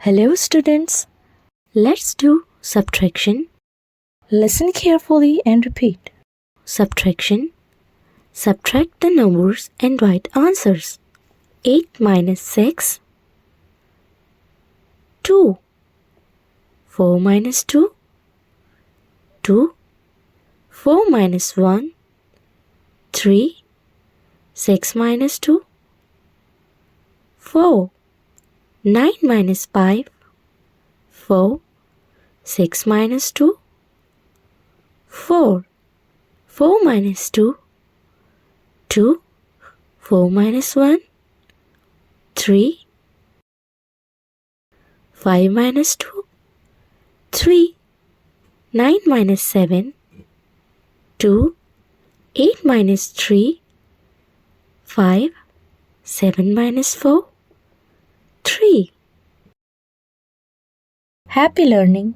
Hello students, let's do subtraction. Listen carefully and repeat. Subtraction. Subtract the numbers and write answers. 8 minus 6. 2. 4 minus 2. 2. 4 minus 1. 3. 6 minus 2. 4. 9 minus 5. 4. 6 minus 2. 4. 4 minus 2. 2. 4 minus 1. 3. 5 minus 2. 3. 9 minus 7. 2. 8 minus 3. 5. 7 minus 4. 3. Happy learning!